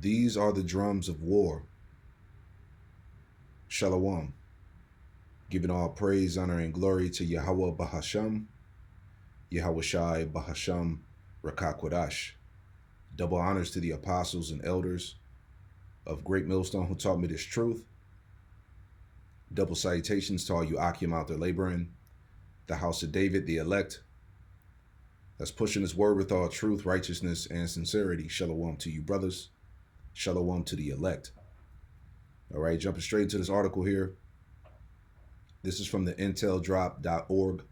These are the drums of war. Shalom. Giving all praise, honor, and glory to Yahweh Bahasham, Yahweh Shai Bahasham Rakakwadash. Double honors to the apostles and elders of Great Millstone who taught me this truth. Double salutations to all you Akim out there laboring, the house of David, the elect, that's pushing his word with all truth, righteousness, and sincerity. Shalom to you, brothers. Shalom to the elect. All right, jumping straight into this article here. This is from the inteldrop.org.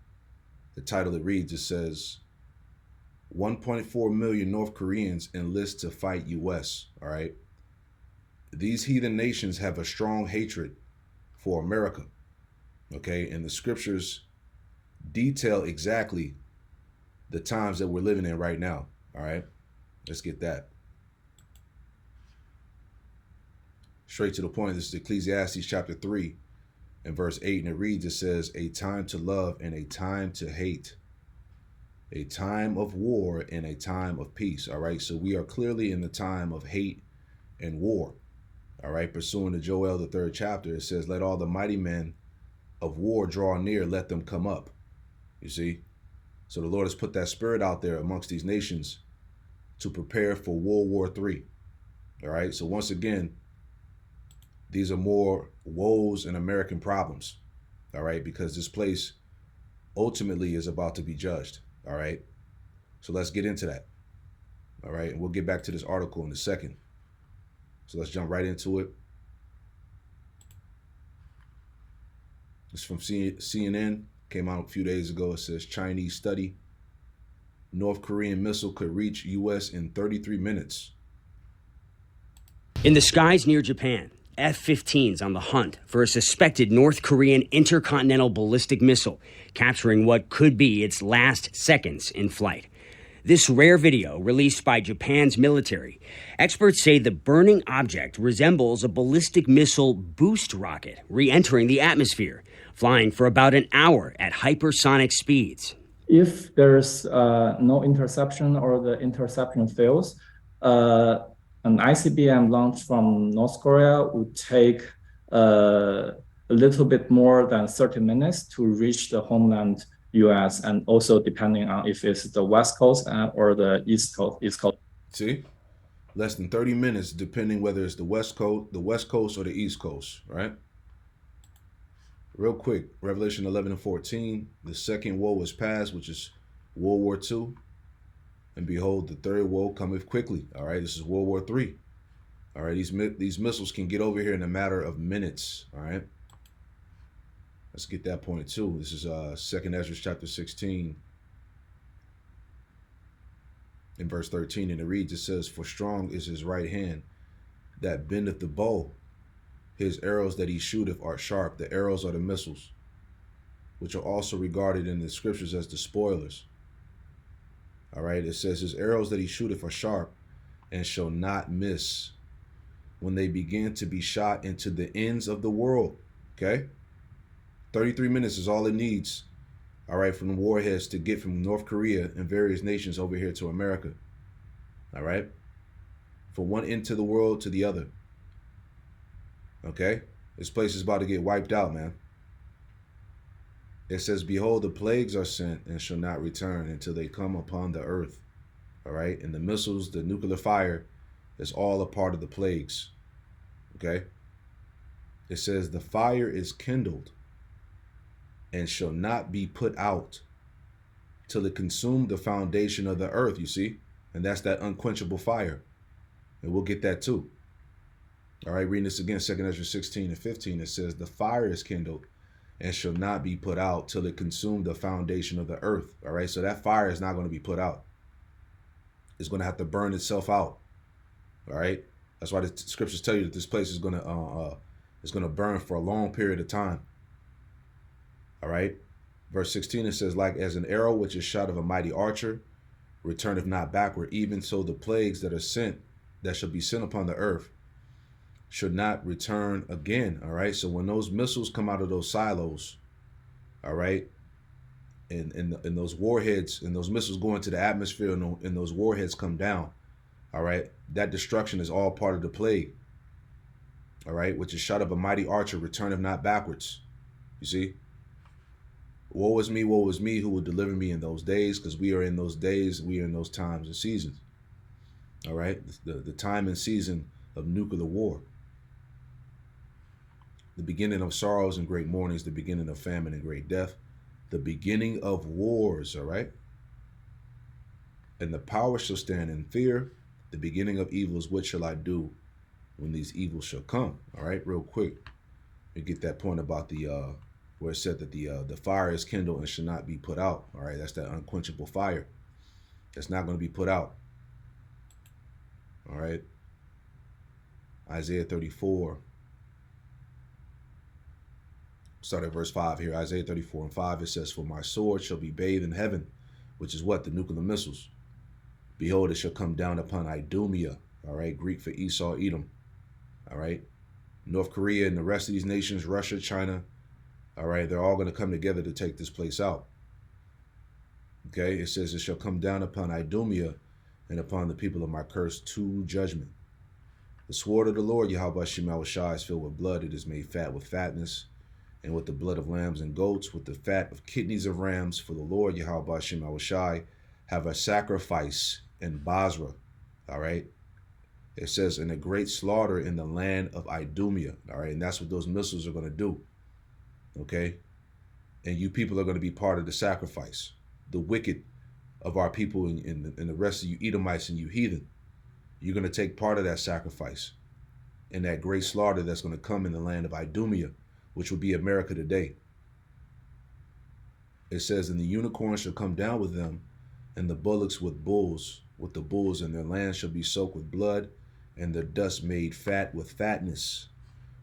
The title it reads, it says, 1.4 million North Koreans enlist to fight U.S. All right. These heathen nations have a strong hatred for America. Okay. And the scriptures detail exactly the times that we're living in right now. All right. Let's get that. Straight to the point. This is Ecclesiastes chapter 3 and verse 8. And it reads, it says, a time to love and a time to hate. A time of war and a time of peace. All right. So we are clearly in the time of hate and war. All right. Pursuing to Joel, the 3rd chapter, it says, let all the mighty men of war draw near, let them come up. You see? So the Lord has put that spirit out there amongst these nations to prepare for World War III. All right. So once again, these are more woes and American problems. All right. Because this place ultimately is about to be judged. All right. So let's get into that. All right. And we'll get back to this article in a second. So let's jump right into it. It's from CNN. Came out a few days ago. It says Chinese study. North Korean missile could reach U.S. in 33 minutes. In the skies near Japan, F-15s on the hunt for a suspected North Korean intercontinental ballistic missile, capturing what could be its last seconds in flight. This rare video, released by Japan's military, experts say the burning object resembles a ballistic missile boost rocket re-entering the atmosphere, flying for about an hour at hypersonic speeds. If there's no interception or the interception fails, an ICBM launch from North Korea would take a little bit more than 30 minutes to reach the homeland U.S. and also depending on if it's the West Coast or the East Coast. See, less than 30 minutes, depending whether it's the West Coast or the East Coast, right? Real quick, Revelation 11 and 14, the second woe is past, which is World War II. And behold, the third woe cometh quickly. All right, this is World War III. All right, these missiles can get over here in a matter of minutes. All right, let's get that point too. This is 2nd Ezra chapter 16 in verse 13. And it reads, it says, for strong is his right hand that bendeth the bow. His arrows that he shooteth are sharp. The arrows are the missiles, which are also regarded in the scriptures as the spoilers. All right, it says his arrows that he shooteth are sharp and shall not miss when they begin to be shot into the ends of the world. Okay, 33 minutes is all it needs. All right, from the warheads to get from North Korea and various nations over here to America. All right, from one end to the world to the other. Okay, this place is about to get wiped out, man. It says, behold, the plagues are sent and shall not return until they come upon the earth. All right. And the missiles, the nuclear fire is all a part of the plagues. Okay. It says the fire is kindled and shall not be put out till it consume the foundation of the earth. You see? And that's that unquenchable fire. And we'll get that too. All right. Reading this again, 2nd Ezra 16 and 15, it says the fire is kindled and shall not be put out till it consume the foundation of the earth. All right, so that fire is not going to be put out. It's going to have to burn itself out. All right, that's why the scriptures tell you that this place is going to burn for a long period of time. All right, verse 16 it says, like as an arrow which is shot of a mighty archer, returneth not backward, even so the plagues that are sent, that shall be sent upon the earth, should not return again. All right. So when those missiles come out of those silos, all right, and those warheads and those missiles go into the atmosphere and those warheads come down, All right, that destruction is all part of the plague. All right, which is shot of a mighty archer, returneth not backwards. You see? Woe is me, who will deliver me in those days, because we are in those days, we are in those times and seasons. All right, the time and season of nuclear war. The beginning of sorrows and great mournings, the beginning of famine and great death, the beginning of wars, all right? And the power shall stand in fear, the beginning of evils, what shall I do when these evils shall come? All right, real quick. We get that point about the where it said that the fire is kindled and should not be put out. All right, that's that unquenchable fire. That's not going to be put out. All right. Isaiah 34. Start at verse 5 here. Isaiah 34 and 5, it says, for my sword shall be bathed in heaven, which is what? The nuclear missiles. Behold, it shall come down upon Idumea. All right, Greek for Esau, Edom. All right. North Korea and the rest of these nations, Russia, China. All right, they're all going to come together to take this place out. Okay, it says it shall come down upon Idumea and upon the people of my curse to judgment. The sword of the Lord, Yahweh Shema Shai, is filled with blood. It is made fat with fatness, and with the blood of lambs and goats, with the fat of kidneys of rams. For the Lord, Yahweh Shema Shai, have a sacrifice in Basra. All right. It says, in a great slaughter in the land of Idumea. All right, and that's what those missiles are going to do. Okay, and you people are going to be part of the sacrifice. The wicked of our people and the rest of you Edomites and you heathen, you're going to take part of that sacrifice in that great slaughter that's going to come in the land of Idumea, which will be America today. It says, and the unicorn shall come down with them, and the bullocks with the bulls, and their land shall be soaked with blood, and the dust made fat with fatness.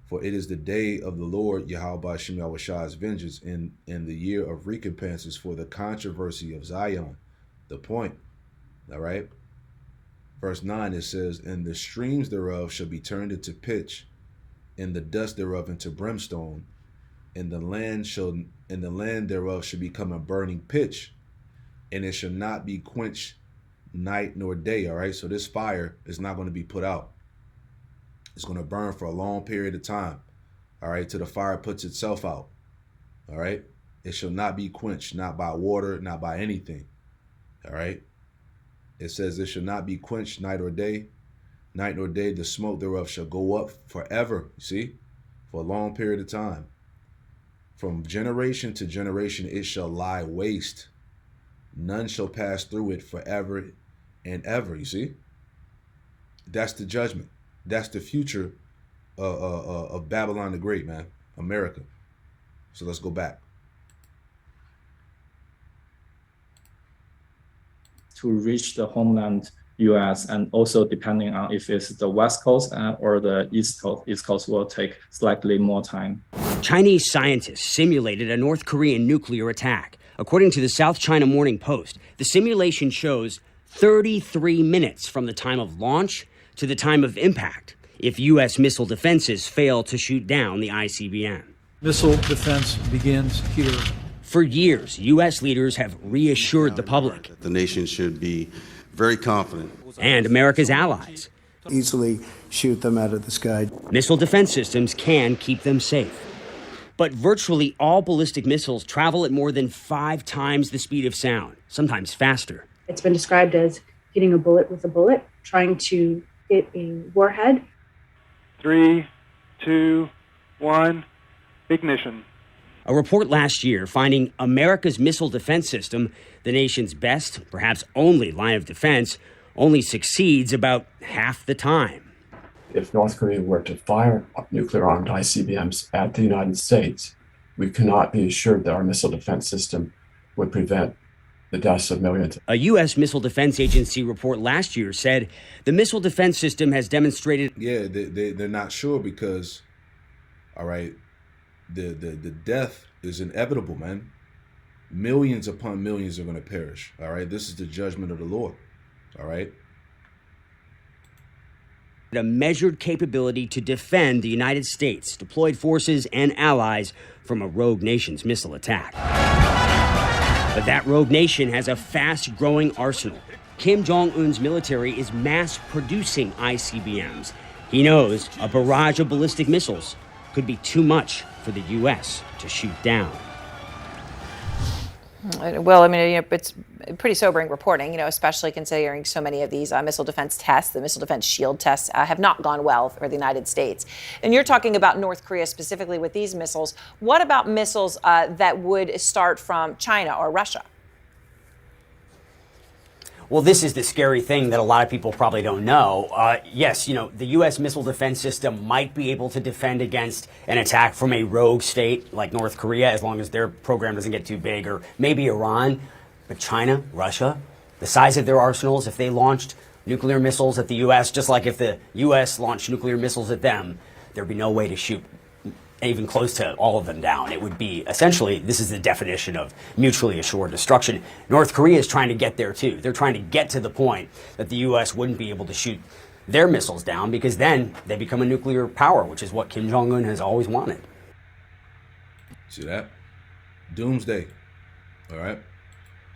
For it is the day of the Lord, Yahweh Shem Shai's vengeance, in the year of recompenses for the controversy of Zion. The point, all right? Verse 9, it says, and the streams thereof shall be turned into pitch, and the dust thereof into brimstone, and the land thereof shall become a burning pitch, and it shall not be quenched night nor day. All right, so this fire is not going to be put out. It's going to burn for a long period of time. All right, till the fire puts itself out. All right, it shall not be quenched, not by water, not by anything. All right, it says it shall not be quenched night nor day. The smoke thereof shall go up forever. You see, for a long period of time. From generation to generation it shall lie waste. None shall pass through it forever and ever. You see, that's the judgment. That's the future of Babylon the Great, man. America. So let's go back. To reach the homeland US, and also depending on if it's the West Coast or the East Coast will take slightly more time. Chinese scientists simulated a North Korean nuclear attack. According to the South China Morning Post, the simulation shows 33 minutes from the time of launch to the time of impact if U.S. missile defenses fail to shoot down the ICBM. Missile defense begins here. For years, U.S. leaders have reassured the public. The nation should be very confident. And America's allies. Easily shoot them out of the sky. Missile defense systems can keep them safe. But virtually all ballistic missiles travel at more than 5 times the speed of sound, sometimes faster. It's been described as hitting a bullet with a bullet, trying to hit a warhead. 3, 2, 1, ignition. A report last year finding America's missile defense system, the nation's best, perhaps only line of defense, only succeeds about half the time. If North Korea were to fire nuclear-armed ICBMs at the United States, we cannot be assured that our missile defense system would prevent the deaths of millions. A U.S. Missile Defense Agency report last year said the missile defense system has demonstrated... Yeah, they're not sure because, all right, the death is inevitable, man. Millions upon millions are going to perish, all right? This is the judgment of the Lord, all right? A measured capability to defend the United States, deployed forces, and allies from a rogue nation's missile attack. But that rogue nation has a fast-growing arsenal. Kim Jong-un's military is mass producing ICBMs. He knows a barrage of ballistic missiles could be too much for the U.S. to shoot down. Well, I mean, it's pretty sobering reporting, especially considering so many of these missile defense tests, the missile defense shield tests, have not gone well for the United States. And you're talking about North Korea specifically with these missiles. What about missiles that would start from China or Russia? Well, this is the scary thing that a lot of people probably don't know. Yes, the U.S. missile defense system might be able to defend against an attack from a rogue state like North Korea, as long as their program doesn't get too big, or maybe Iran. But China, Russia, the size of their arsenals, if they launched nuclear missiles at the U.S., just like if the U.S. launched nuclear missiles at them, there'd be no way to shoot even close to all of them down. It would be essentially, this is the definition of mutually assured destruction. North Korea is trying to get there too. They're trying to get to the point that the U.S. wouldn't be able to shoot their missiles down, because then they become a nuclear power, which is what Kim Jong-un has always wanted. See that? Doomsday. All right?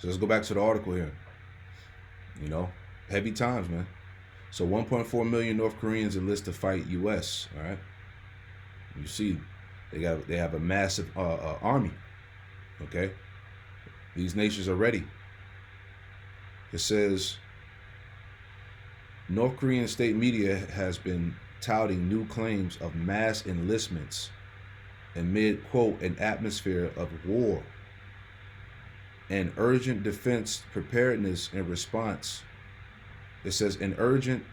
So let's go back to the article here. Heavy times, man. So 1.4 million North Koreans enlist to fight U.S., all right? You see, they have a massive army, okay? These nations are ready. It says, North Korean state media has been touting new claims of mass enlistments amid, quote, an atmosphere of war and urgent defense preparedness in response. It says an urgent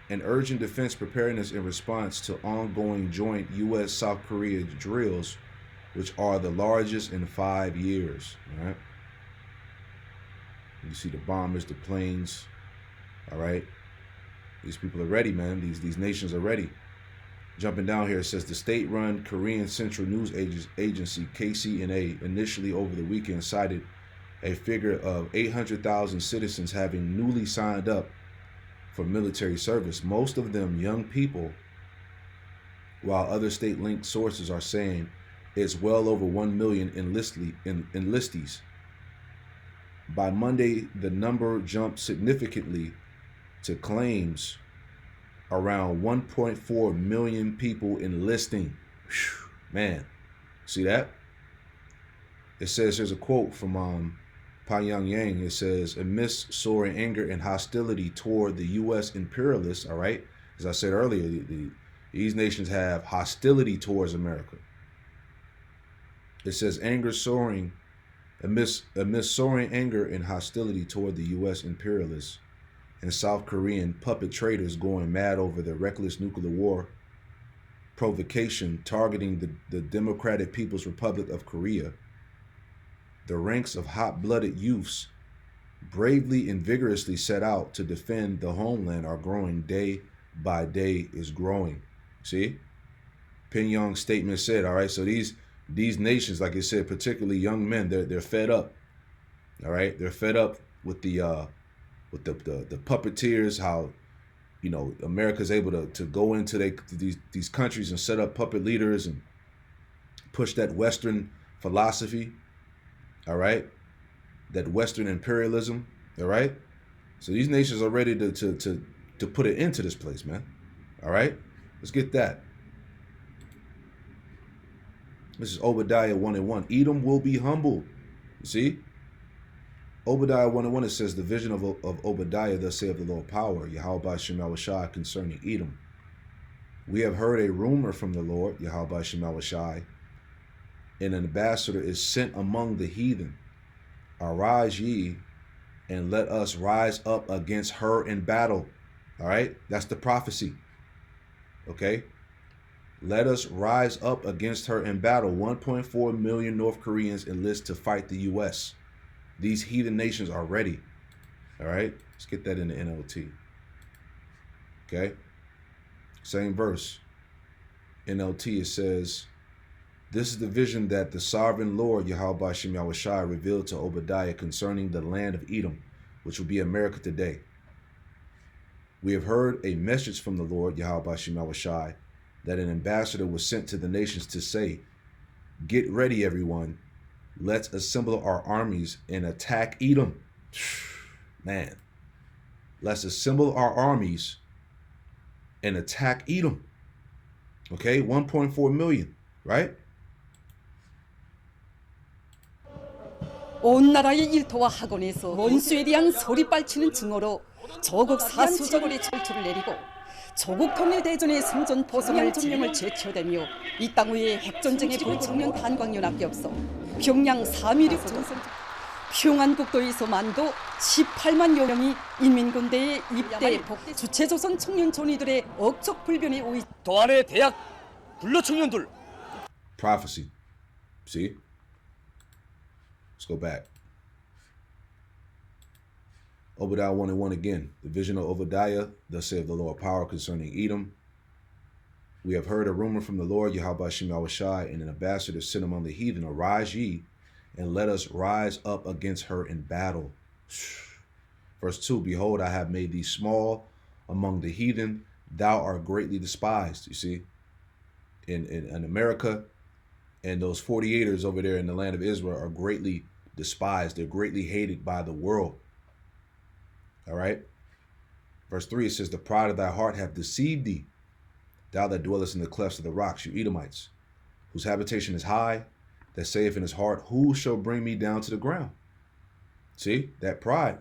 defense preparedness in response to ongoing joint U.S.-South Korea drills, which are the largest in 5 years. All right. You see the bombers, the planes. All right. These people are ready, man. These nations are ready. Jumping down here, it says the state-run Korean Central News Agency, KCNA, initially over the weekend cited a figure of 800,000 citizens having newly signed up for military service, most of them young people, while other state-linked sources are saying it's well over 1 million enlistees. By Monday, the number jumped significantly to claims around 1.4 million people enlisting. Whew, man, see that? It says, here's a quote from Pyongyang. It says, amidst soaring anger and hostility toward the U.S. imperialists, all right? As I said earlier, these nations have hostility towards America. It says, amidst soaring anger and hostility toward the U.S. imperialists and South Korean puppet traders going mad over the reckless nuclear war provocation targeting the Democratic People's Republic of Korea, the ranks of hot-blooded youths bravely and vigorously set out to defend the homeland are growing day by day is growing. See? Pyongyang's statement said, all right, so these nations, like I said, particularly young men, they're fed up. All right? They're fed up with the puppeteers, how America's able to go into these countries and set up puppet leaders and push that Western philosophy. All right, that Western imperialism. All right, so these nations are ready to put it into this place, man. All right, let's get that. This is Obadiah 1:1. Edom will be humbled. You see, Obadiah 1:1. It says the vision of Obadiah, thus saith the Lord power, Yahweh Shem Shai, concerning Edom. We have heard a rumor from the Lord, Yahweh Shem Shai. And an ambassador is sent among the heathen. Arise ye, and let us rise up against her in battle. All right, that's the prophecy. Okay, let us rise up against her in battle. 1.4 million North Koreans enlist to fight the U.S. These heathen nations are ready. All right, let's get that in the NLT. Okay, same verse. NLT, it says, this is the vision that the sovereign Lord, Yahweh Shem Yahushai, revealed to Obadiah concerning the land of Edom, which will be America today. We have heard a message from the Lord, Yahweh Shem Yahushai, that an ambassador was sent to the nations to say, get ready, everyone. Let's assemble our armies and attack Edom. Man, let's assemble our armies and attack Edom. Okay, 1.4 million, right? 온 나라의 일터와 학원에서 원수에 대한 소리빨치는 증오로 조국 사수적거리 철투를 내리고 조국 통일 대전의 승전 보성할 전명을 제쳐대며 이 땅 위에 핵전쟁의 불청년 탄광연합이 없어 평양 3.16 전선 평안국도에서 만도 18만 여 명이 인민군대에 입대 복대 주체조선 청년 존이들의 억척 불변에 오이 도안의 대학 불러 청년들. Prophecy. See? Let's go back. Obadiah 1:1 again. The vision of Obadiah, thus saith the Lord, power concerning Edom. We have heard a rumor from the Lord, Yahweh Shem Yahushai, and an ambassador sent among the heathen. Arise ye, and let us rise up against her in battle. Verse 2, behold, I have made thee small among the heathen. Thou art greatly despised. You see, in America, and those 48ers over there in the land of Israel are greatly despised. They're greatly hated by the world. All right. Verse 3, it says, the pride of thy heart hath deceived thee, thou that dwellest in the clefts of the rocks, you Edomites, whose habitation is high, that saith in his heart, who shall bring me down to the ground? See, that pride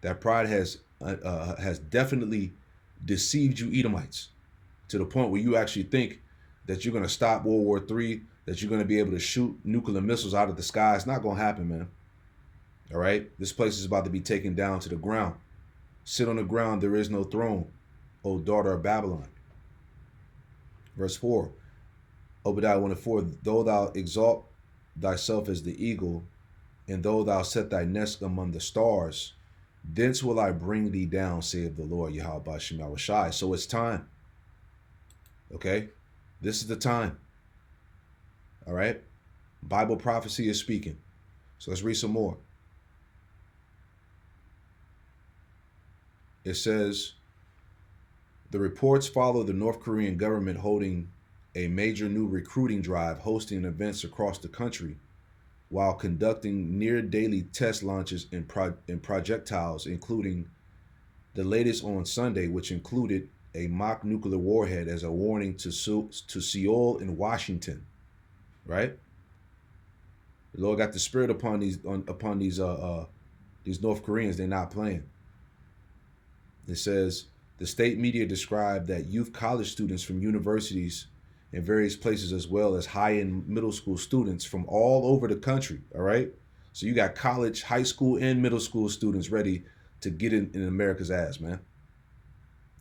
has definitely deceived you Edomites, to the point where you actually think that you're going to stop World War III, that you're going to be able to shoot nuclear missiles out of the sky. It's not going to happen, man. All right. This place is about to be taken down to the ground. Sit on the ground, there is no throne, O daughter of Babylon. Verse 4, Obadiah 1:4, though thou exalt thyself as the eagle, and though thou set thy nest among the stars, thence will I bring thee down, saith the Lord, Yahweh Shem Yahushai. So it's time. Okay? This is the time. All right? Bible prophecy is speaking. So let's read some more. It says, the reports follow the North Korean government holding a major new recruiting drive, hosting events across the country, while conducting near daily test launches in projectiles, including the latest on Sunday, which included a mock nuclear warhead as a warning to Seoul and Washington. Right? The Lord got the spirit upon these North Koreans. They're not playing. It says, the state media described that youth college students from universities and various places, as well as high-end middle school students from all over the country, all right? So you got college, high school, and middle school students ready to get in America's ass, man.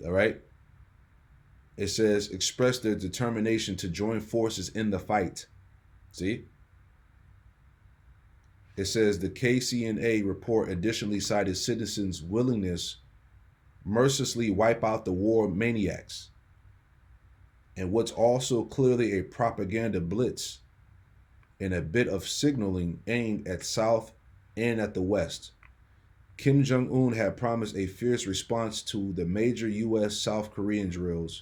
All right? It says, express their determination to join forces in the fight. See? It says, the KCNA report additionally cited citizens' willingness mercilessly wipe out the war maniacs, and what's also clearly a propaganda blitz and a bit of signaling aimed at South and at the West. Kim Jong-un had promised a fierce response to the major U.S. South Korean drills,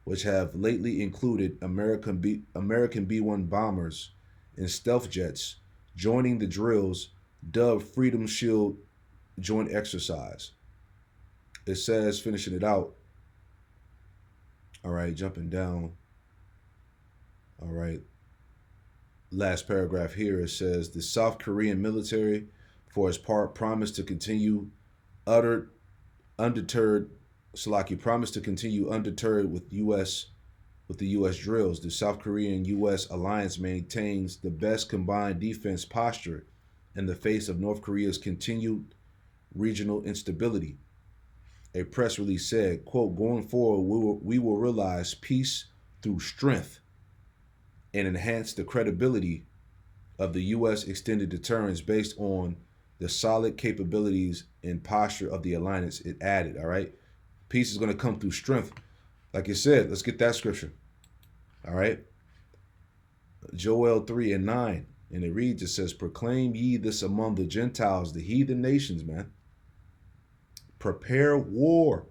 which have lately included American B-1 bombers and stealth jets joining the drills dubbed Freedom Shield Joint Exercise. It says, finishing it out, all right, jumping down, all right, last paragraph here, it says, the South Korean military, for its part, promised to continue undeterred with the U.S. drills. The South Korean-U.S. alliance maintains the best combined defense posture in the face of North Korea's continued regional instability. A press release said, quote, going forward, we will realize peace through strength and enhance the credibility of the U.S. extended deterrence based on the solid capabilities and posture of the alliance, it added, all right? Peace is going to come through strength. Like it said, let's get that scripture, all right? Joel 3:9, and it reads, it says, proclaim ye this among the Gentiles, the heathen nations, man. Prepare war.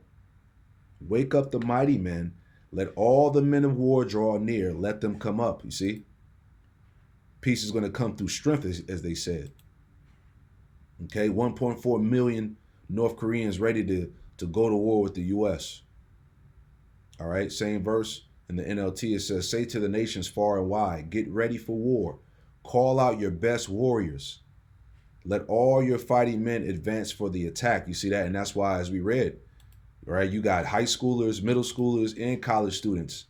Wake up the mighty men. Let all the men of war draw near. Let them come up. You see? Peace is going to come through strength, as they said. Okay, 1.4 million North Koreans ready to to go to war with the U.S. All right, same verse in the NLT. It says, say to the nations far and wide, get ready for war. Call out your best warriors. Let all your fighting men advance for the attack. You see that? And that's why, as we read, right, you got high schoolers, middle schoolers, and college students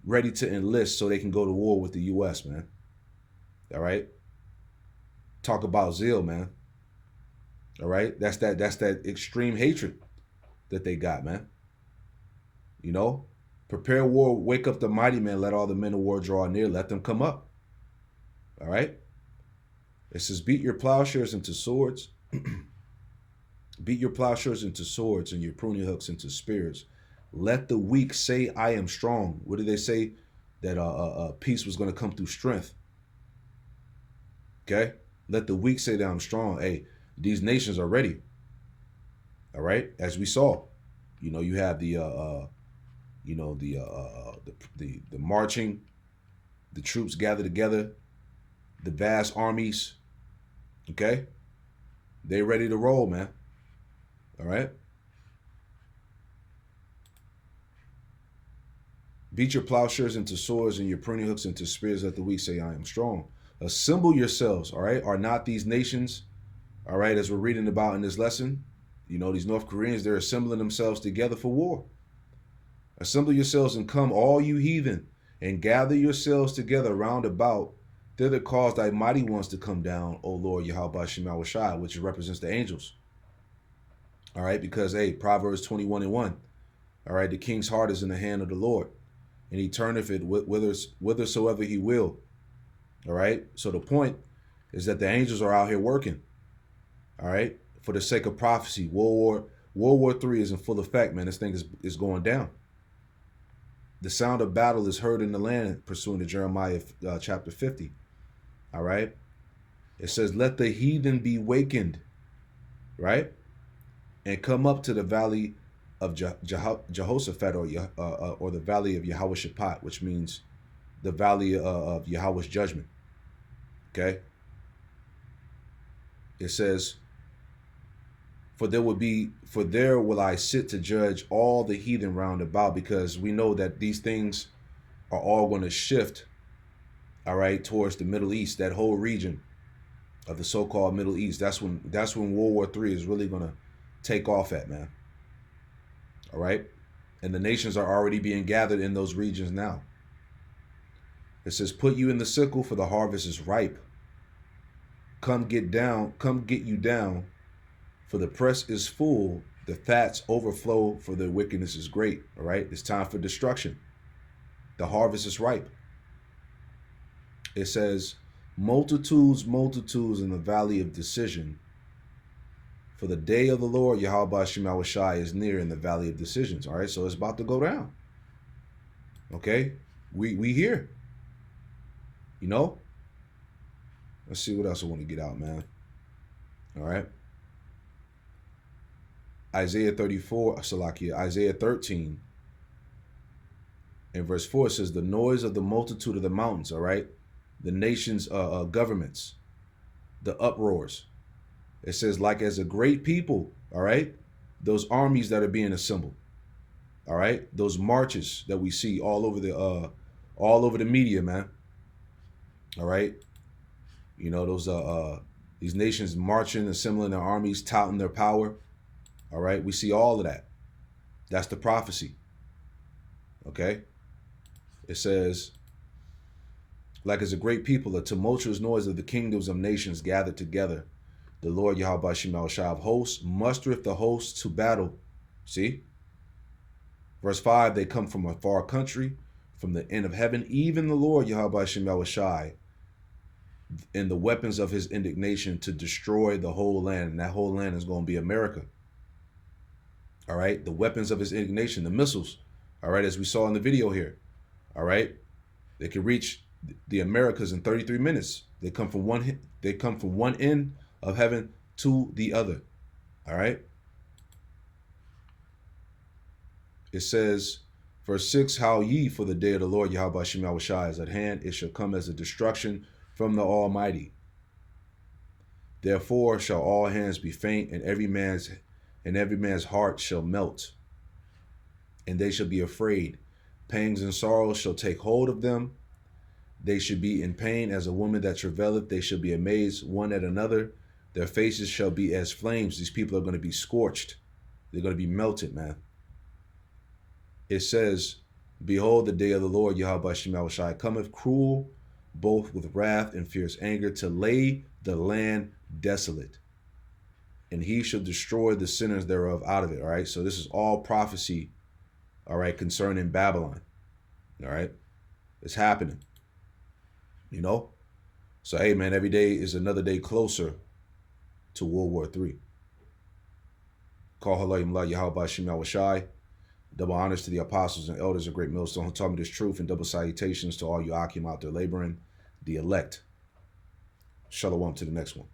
ready to enlist so they can go to war with the U.S., man. All right? Talk about zeal, man. All right? That's that extreme hatred that they got, man. You know? Prepare war, wake up the mighty men, let all the men of war draw near, let them come up. All right? It says, beat your plowshares into swords. Beat your plowshares into swords and your pruning hooks into spears. Let the weak say, I am strong. What did they say? That peace was going to come through strength. Okay? Let the weak say that I'm strong. Hey, these nations are ready. All right? As we saw, you know, you have the marching, the troops gather together, the vast armies. Okay? They ready to roll, man. All right? Beat your plowshares into swords and your pruning hooks into spears. Let the weak say, I am strong. Assemble yourselves, all right? Are not these nations, all right, as we're reading about in this lesson, you know, these North Koreans, they're assembling themselves together for war. Assemble yourselves and come, all you heathen, and gather yourselves together round about. Thither cause thy mighty ones to come down, O Lord Yahweh Shema Shai, which represents the angels. All right, because, hey, Proverbs 21:1, all right, the king's heart is in the hand of the Lord, and he turneth it whithersoever he will. All right, so the point is that the angels are out here working, all right, for the sake of prophecy. World War III is in full effect, man. This thing is going down. The sound of battle is heard in the land, pursuant to Jeremiah chapter 50. All right, it says, let the heathen be wakened, right, and come up to the valley of Jehoshaphat, or the valley of Yahweh-Shaphat, which means the valley of Yahweh's judgment. Okay? It says, for there will I sit to judge all the heathen round about, because we know that these things are all going to shift, all right, towards the Middle East, that whole region of the so-called Middle East. That's when World War III is really going to take off at, man. All right? And the nations are already being gathered in those regions now. It says, put you in the sickle, for the harvest is ripe. Come get you down, for the press is full, the fats overflow, for the wickedness is great. All right? It's time for destruction. The harvest is ripe. It says, multitudes in the valley of decision. For the day of the Lord, Yahweh Shema Shai, is near in the valley of decisions. All right, so it's about to go down. Okay, we here. You know? Let's see what else I want to get out, man. All right. Isaiah 13, and verse 4 says, the noise of the multitude of the mountains, all right? The nation's governments, the uproars. It says, like as a great people, all right? Those armies that are being assembled, all right? Those marches that we see all over the media, man. All right? You know, those these nations marching, assembling their armies, touting their power. All right? We see all of that. That's the prophecy. Okay? It says, like as a great people, a tumultuous noise of the kingdoms of nations gathered together. The Lord Yahweh Shema Shai of hosts mustereth the hosts to battle. See? Verse 5, they come from a far country, from the end of heaven, even the Lord Yahweh Shema Shai, and the weapons of his indignation to destroy the whole land. And that whole land is going to be America. All right? The weapons of his indignation, the missiles. All right? As we saw in the video here. All right? They can reach the Americas in 33 minutes. They come from one end of heaven to the other. All right? It says, verse 6, how ye, for the day of the Lord Yahweh Shema Shai is at hand, it shall come as a destruction from the Almighty. Therefore shall all hands be faint, and every man's and every man's heart shall melt, and they shall be afraid. Pangs and sorrows shall take hold of them. They should be in pain as a woman that travaileth. They shall be amazed one at another. Their faces shall be as flames. These people are going to be scorched. They're going to be melted, man. It says, behold, the day of the Lord, Yahweh Shemel Shai, cometh cruel, both with wrath and fierce anger, to lay the land desolate. And he shall destroy the sinners thereof out of it. All right. So this is all prophecy, all right, concerning Babylon. All right. It's happening. You know? So, hey, man, every day is another day closer to World War III. Call Halayim La Yahweh Shemel Shai. Double honors to the apostles and elders of Great Millstone who taught me this truth, and double salutations to all you Akim out there laboring, the elect. Shalom to the next one.